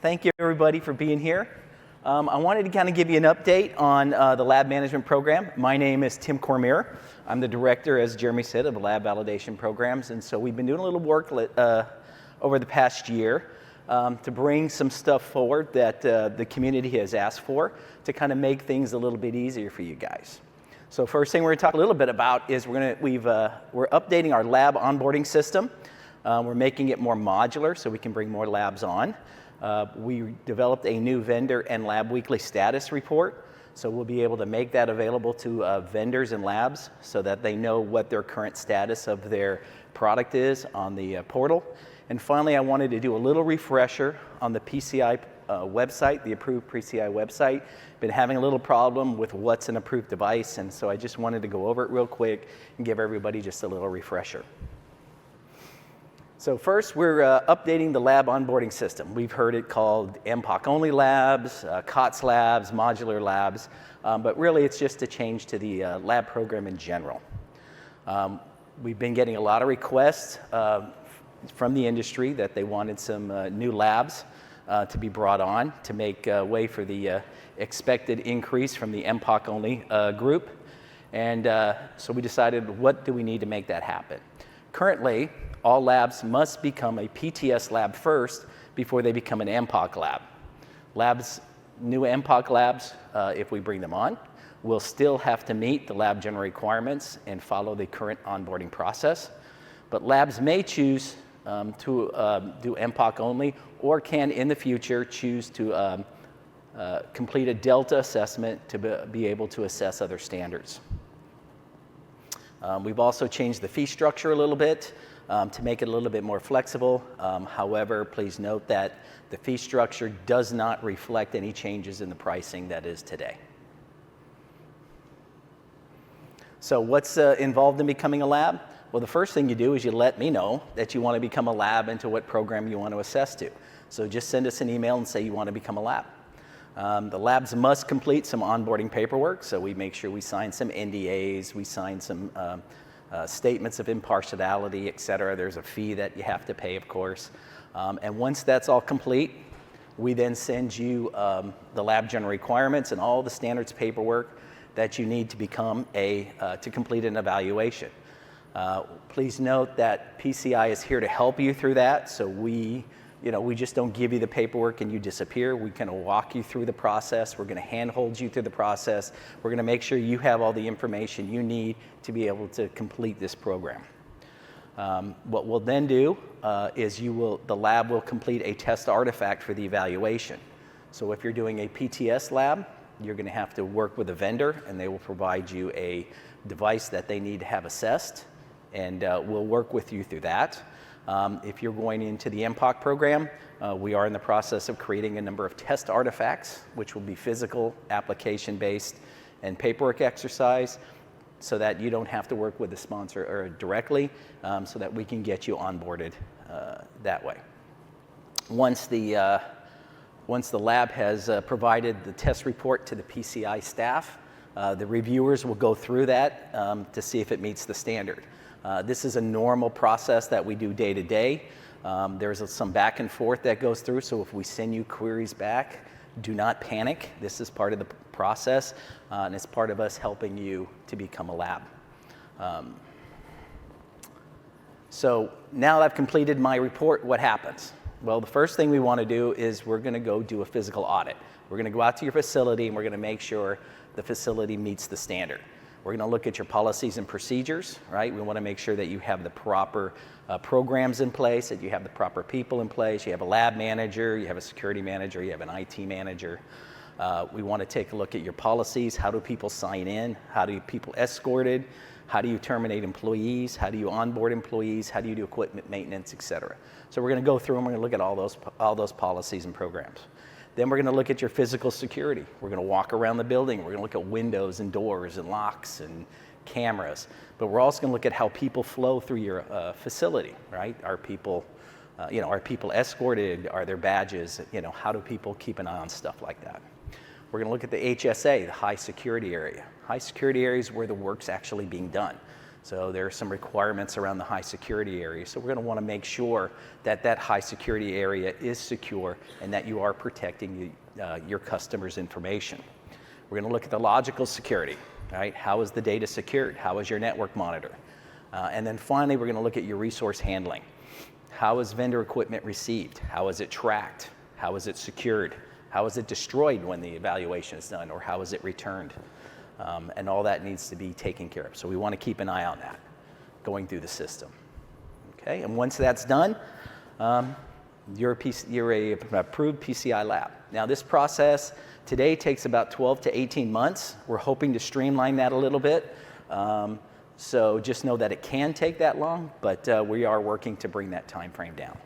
Thank you, everybody, for being here. I wanted to kind of give you an update on the lab management program. My name is Tim Cormier. I'm the director, as Jeremy said, of the lab validation programs. And so we've been doing a little work over the past year to bring some stuff forward that the community has asked for to kind of make things a little bit easier for you guys. So first thing we're going to talk a little bit about is we're updating our lab onboarding system. We're making it more modular so we can bring more labs on. We developed a new vendor and lab weekly status report, so we'll be able to make that available to vendors and labs so that they know what their current status of their product is on the portal. And finally, I wanted to do a little refresher on the PCI website, the approved PCI website. Been having a little problem with what's an approved device, and so I just wanted to go over it real quick and give everybody just a little refresher. So first, we're updating the lab onboarding system. We've heard it called MPOC-only labs, COTS labs, modular labs, but really it's just a change to the lab program in general. We've been getting a lot of requests from the industry that they wanted some new labs to be brought on to make way for the expected increase from the MPOC-only group. And so we decided, what do we need to make that happen? Currently, all labs must become a PTS lab first before they become an MPOC lab. New MPOC labs, if we bring them on, will still have to meet the lab general requirements and follow the current onboarding process. But labs may choose to do MPOC only, or can in the future choose to complete a Delta assessment to be able to assess other standards. We've also changed the fee structure a little bit to make it a little bit more flexible. However, please note that the fee structure does not reflect any changes in the pricing that is today. So what's involved in becoming a lab? Well, the first thing you do is you let me know that you want to become a lab and to what program you want to assess to. So just send us an email and say you want to become a lab. The labs must complete some onboarding paperwork, so we make sure we sign some NDAs, we sign some statements of impartiality, et cetera. There's a fee that you have to pay, of course. And once that's all complete, we then send you the lab general requirements and all the standards paperwork that you need to become to complete an evaluation. Please note that PCI is here to help you through that, so we just don't give you the paperwork and you disappear. We kind of walk you through the process. We're going to handhold you through the process. We're going to make sure you have all the information you need to be able to complete this program. What we'll then do is the lab will complete a test artifact for the evaluation. So if you're doing a PTS lab, you're going to have to work with a vendor, and they will provide you a device that they need to have assessed, and we'll work with you through that. If you're going into the MPOC program, we are in the process of creating a number of test artifacts, which will be physical, application-based, and paperwork exercise, so that you don't have to work with the sponsor or directly, so that we can get you onboarded that way. Once the lab has provided the test report to the PCI staff, the reviewers will go through that to see if it meets the standard. This is a normal process that we do day to day. There's some back and forth that goes through, so if we send you queries back, do not panic. This is part of the process, and it's part of us helping you to become a lab. So now that I've completed my report, what happens? Well, the first thing we want to do is we're going to go do a physical audit. We're going to go out to your facility, and we're going to make sure the facility meets the standard. We're going to look at your policies and procedures, right? We want to make sure that you have the proper programs in place, that you have the proper people in place. You have a lab manager, you have a security manager, you have an IT manager. We want to take a look at your policies. How do people sign in? How do people escorted? How do you terminate employees? How do you onboard employees? How do you do equipment maintenance, et cetera? So we're going to go through and we're going to look at all those policies and programs. Then we're going to look at your physical security. We're going to walk around the building. We're going to look at windows and doors and locks and cameras. But we're also going to look at how people flow through your facility, right? Are people escorted? Are there badges? How do people keep an eye on stuff like that? We're going to look at the HSA, the high security area. High security area is where the work's actually being done. So there are some requirements around the high security area. So we're going to want to make sure that that high security area is secure and that you are protecting your customers' information. We're going to look at the logical security, right? How is the data secured? How is your network monitored? And then finally, we're going to look at your resource handling. How is vendor equipment received? How is it tracked? How is it secured? How is it destroyed when the evaluation is done, or how is it returned? And all that needs to be taken care of. So we want to keep an eye on that going through the system. Okay, and once that's done, you're a approved PCI lab. Now this process today takes about 12 to 18 months. We're hoping to streamline that a little bit. So just know that it can take that long, but we are working to bring that time frame down.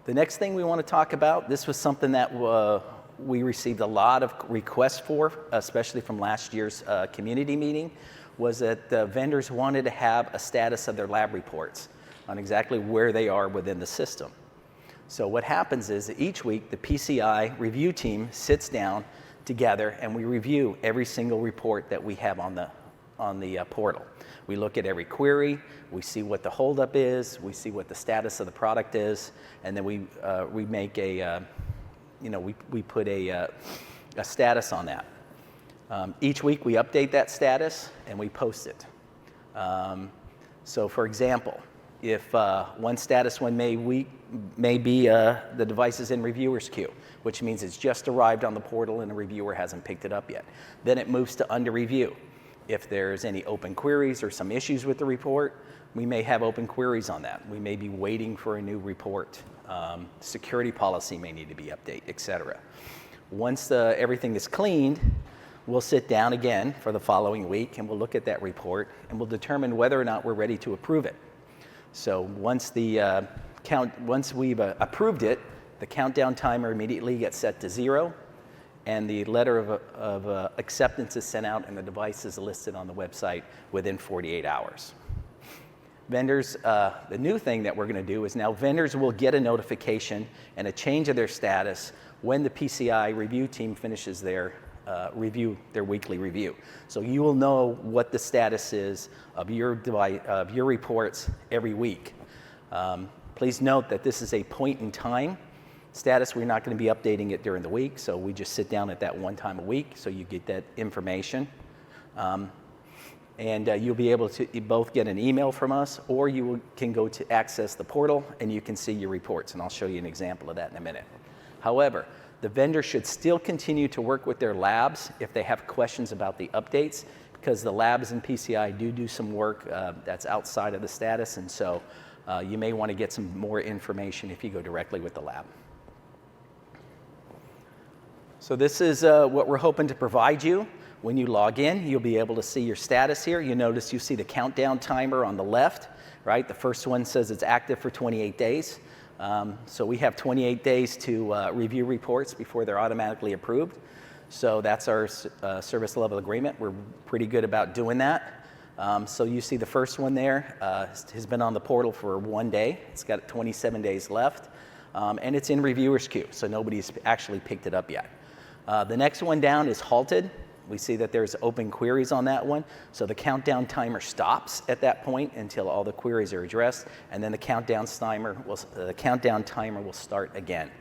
The next thing we want to talk about, this was something that we received a lot of requests for, especially from last year's community meeting, was that the vendors wanted to have a status of their lab reports on exactly where they are within the system. So what happens is that each week the PCI review team sits down together and we review every single report that we have on the portal. We look at every query, we see what the holdup is, we see what the status of the product is, and then we make a we put a status on that. Each week we update that status and we post it. So for example, if one status may be the device is in reviewer's queue, which means it's just arrived on the portal and the reviewer hasn't picked it up yet. Then it moves to under review. If there's any open queries or some issues with the report, we may have open queries on that. We may be waiting for a new report. Security policy may need to be updated, etc. Once everything is cleaned, we'll sit down again for the following week and we'll look at that report and we'll determine whether or not we're ready to approve it. So once we've approved it, the countdown timer immediately gets set to 0, and the letter of acceptance is sent out and the device is listed on the website within 48 hours. Vendors, the new thing that we're going to do is now vendors will get a notification and a change of their status when the PCI review team finishes their weekly review. So you will know what the status is of your reports every week. Please note that this is a point in time status. We're not going to be updating it during the week, so we just sit down at that one time a week so you get that information. And you'll be able to both get an email from us, or you can go to access the portal and you can see your reports, and I'll show you an example of that in a minute. However, the vendor should still continue to work with their labs if they have questions about the updates, because the labs in PCI do some work that's outside of the status, and so you may want to get some more information if you go directly with the lab. So this is what we're hoping to provide you. When you log in, you'll be able to see your status here. You notice you see the countdown timer on the left, right? The first one says it's active for 28 days. So we have 28 days to review reports before they're automatically approved. So that's our service level agreement. We're pretty good about doing that. So you see the first one there has been on the portal for 1 day. It's got 27 days left. And it's in reviewer's queue, so nobody's actually picked it up yet. The next one down is halted. We see that there's open queries on that one. So the countdown timer stops at that point until all the queries are addressed, and then the countdown timer will start again.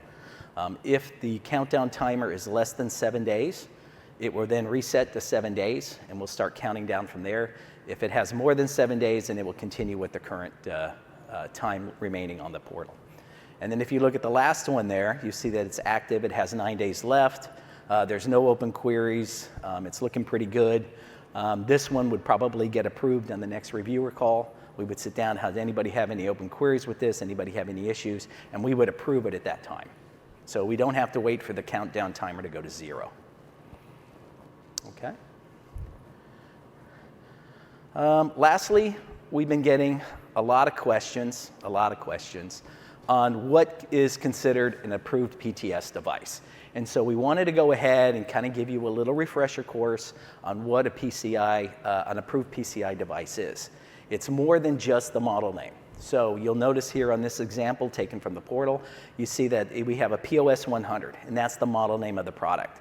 If the countdown timer is less than 7 days, it will then reset to 7 days, and we'll start counting down from there. If it has more than 7 days, then it will continue with the current time remaining on the portal. And then if you look at the last one there, you see that it's active. It has 9 days left. There's no open queries. It's looking pretty good. This one would probably get approved on the next reviewer call. We would sit down, does anybody have any open queries with this? Anybody have any issues? And we would approve it at that time. So we don't have to wait for the countdown timer to go to 0. Okay. Lastly, we've been getting a lot of questions on what is considered an approved PTS device. And so we wanted to go ahead and kind of give you a little refresher course on what an approved PCI device is. It's more than just the model name. So you'll notice here on this example taken from the portal, you see that we have a POS 100, and that's the model name of the product.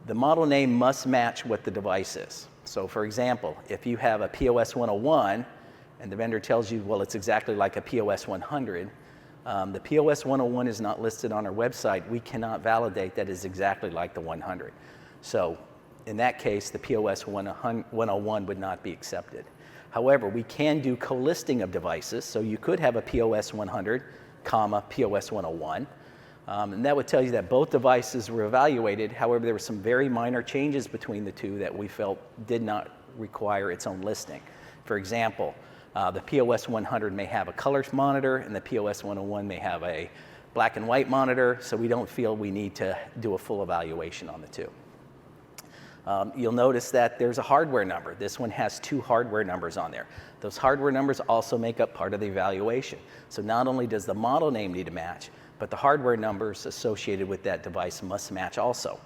The model name must match what the device is. So for example, if you have a POS 101 and the vendor tells you, well, it's exactly like a POS 100, the POS 101 is not listed on our website. We cannot validate that is exactly like the 100. So in that case, the POS 101 would not be accepted. However, we can do co-listing of devices. So you could have a POS 100, POS 101. And that would tell you that both devices were evaluated. However, there were some very minor changes between the two that we felt did not require its own listing. For example, the POS 100 may have a color monitor and the POS 101 may have a black and white monitor, so we don't feel we need to do a full evaluation on the two. You'll notice that there's a hardware number. This one has 2 hardware numbers on there. Those hardware numbers also make up part of the evaluation. So not only does the model name need to match, but the hardware numbers associated with that device must match also.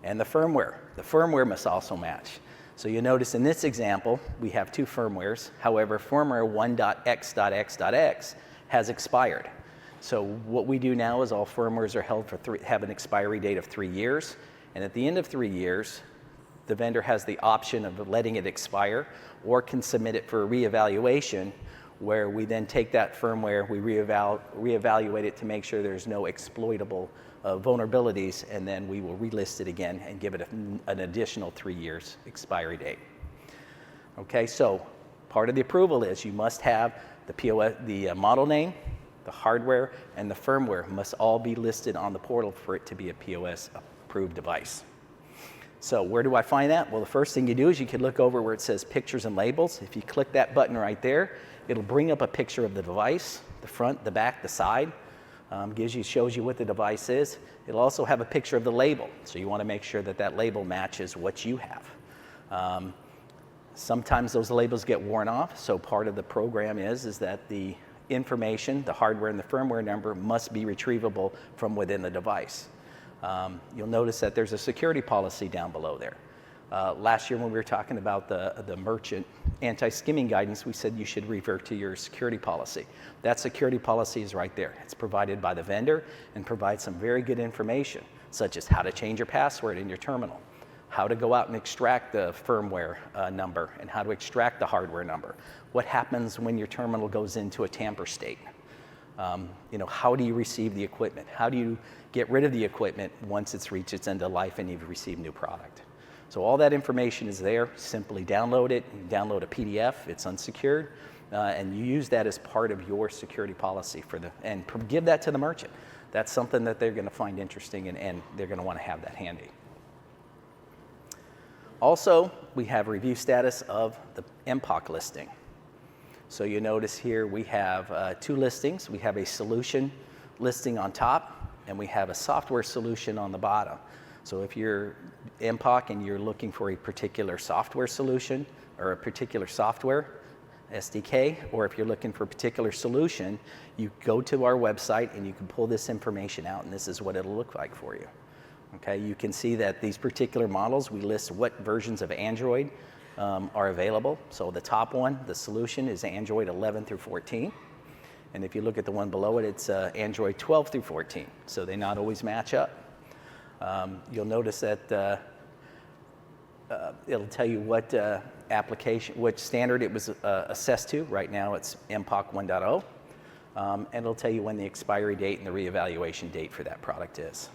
And the firmware must also match. So you notice in this example, we have 2 firmwares. However, firmware 1.x.x.x has expired. So what we do now is all firmwares are held for have an expiry date of 3 years. And at the end of 3 years, the vendor has the option of letting it expire or can submit it for a reevaluation, where we then take that firmware, we reevaluate it to make sure there's no exploitable vulnerabilities, and then we will relist it again and give it an additional 3 years expiry date. Okay, so part of the approval is you must have the model name, the hardware, and the firmware must all be listed on the portal for it to be a POS approved device. So where do I find that? Well, the first thing you do is you can look over where it says pictures and labels. If you click that button right there, it'll bring up a picture of the device, the front, the back, the side. Shows you what the device is. It'll also have a picture of the label. So you want to make sure that that label matches what you have. Sometimes those labels get worn off. So part of the program is that the information, the hardware and the firmware number must be retrievable from within the device. You'll notice that there's a security policy down below there. Last year when we were talking about the merchant anti-skimming guidance, we said you should revert to your security policy. That security policy is right there. It's provided by the vendor and provides some very good information, such as how to change your password in your terminal, how to go out and extract the firmware number, and how to extract the hardware number. What happens when your terminal goes into a tamper state? How do you receive the equipment? How do you get rid of the equipment once it's reached its end of life and you've received new product? So all that information is there. Simply download it. You download a PDF. It's unsecured, and you use that as part of your security policy and give that to the merchant. That's something that they're going to find interesting, and they're going to want to have that handy. Also, we have review status of the MPOC listing. So you notice here we have 2 listings. We have a solution listing on top, and we have a software solution on the bottom. So if you're MPOC and you're looking for a particular software solution or a particular software SDK, or if you're looking for a particular solution, you go to our website and you can pull this information out, and this is what it'll look like for you. Okay, you can see that these particular models, we list what versions of Android are available. So the top one, the solution, is Android 11 through 14. And if you look at the one below it, it's Android 12 through 14. So they not always match up. You'll notice that it'll tell you what which standard it was assessed to. Right now it's MPOC 1.0. And it'll tell you when the expiry date and the reevaluation date for that product is.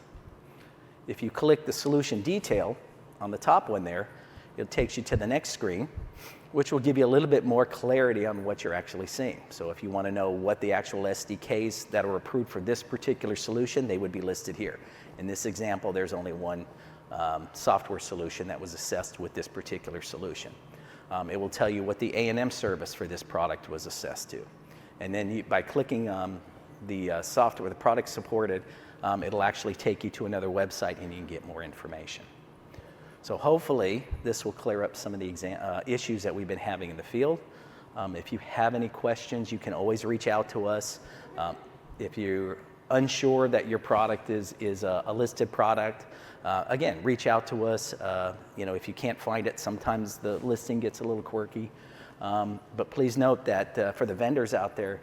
If you click the solution detail on the top one there, it takes you to the next screen, which will give you a little bit more clarity on what you're actually seeing. So if you want to know what the actual SDKs that are approved for this particular solution, they would be listed here. In this example, there's only one software solution that was assessed with this particular solution. It will tell you what the A&M service for this product was assessed to. And then by clicking the software, the product supported, it'll actually take you to another website and you can get more information. So hopefully this will clear up some of the issues that we've been having in the field. If you have any questions, you can always reach out to us. If you're unsure that your product is a listed product, again, reach out to us. If you can't find it, sometimes the listing gets a little quirky. But please note that for the vendors out there,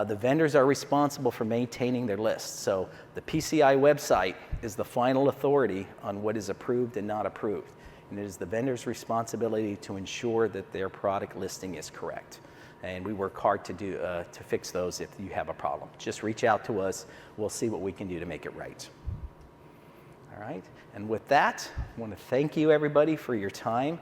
the vendors are responsible for maintaining their lists. So the PCI website is the final authority on what is approved and not approved. and it is the vendor's responsibility to ensure that their product listing is correct. And we work hard to fix those if you have a problem. Just reach out to us. We'll see what we can do to make it right. All right, and with that, I want to thank you everybody for your time.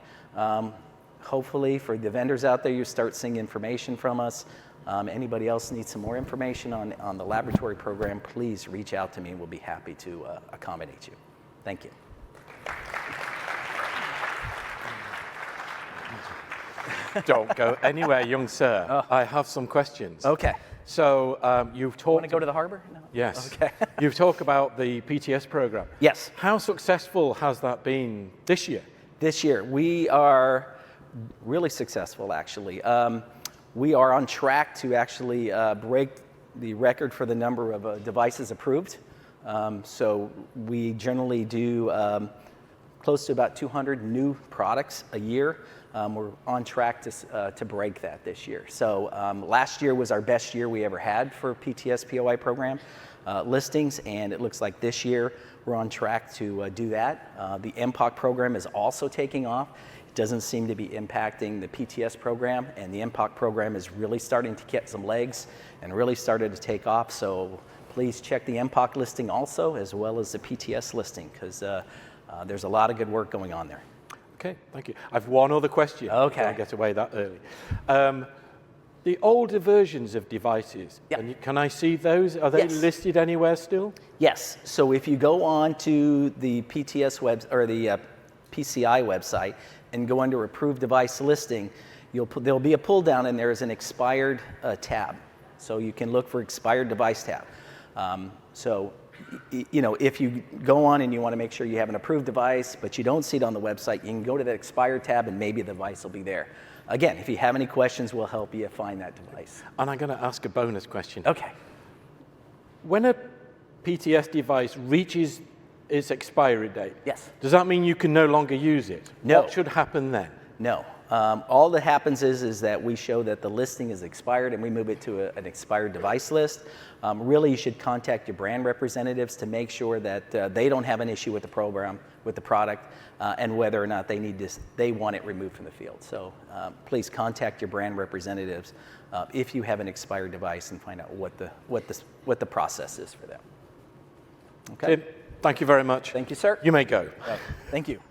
Hopefully for the vendors out there, you start seeing information from us. Anybody else needs some more information on the laboratory program, please reach out to me and we'll be happy to accommodate you. Thank you. Don't go anywhere, young sir. Oh. I have some questions. Okay. So you've talked... Want to go to the harbor? No. Yes. Okay. You've talked about the PTS program. Yes. How successful has that been this year? This year, we are really successful, actually. We are on track to actually break the record for the number of devices approved. So we generally do close to about 200 new products a year. We're on track to break that this year. So last year was our best year we ever had for PTS POI program listings, and it looks like this year we're on track to do that. The MPOC program is also taking off. It doesn't seem to be impacting the PTS program, and the MPOC program is really starting to get some legs and really started to take off. So please check the MPOC listing also, as well as the PTS listing, because there's a lot of good work going on there. Okay, thank you. I've one other question. Okay. Before I get away that early. The older versions of devices, Yep. can I see those? Are they Yes. listed anywhere still? Yes. So if you go on to the PTS or the PCI website and go under Approved Device Listing, there'll be a pull down and there is an expired tab. So you can look for Expired Device tab. So you know, if you go on and you want to make sure you have an approved device, but you don't see it on the website, you can go to that Expired tab and maybe the device will be there. Again, if you have any questions, we'll help you find that device. And I'm going to ask a bonus question. Okay. When a PTS device reaches its expiry date, Yes. does that mean you can no longer use it? No. What should happen then? No. All that happens is that we show that the listing is expired and we move it to an expired device list. Really, you should contact your brand representatives to make sure that they don't have an issue with the program, with the product, and whether or not they want it removed from the field. So please contact your brand representatives if you have an expired device and find out what the process is for them. Okay. Tim, thank you very much. Thank you, sir. You may go. Thank you.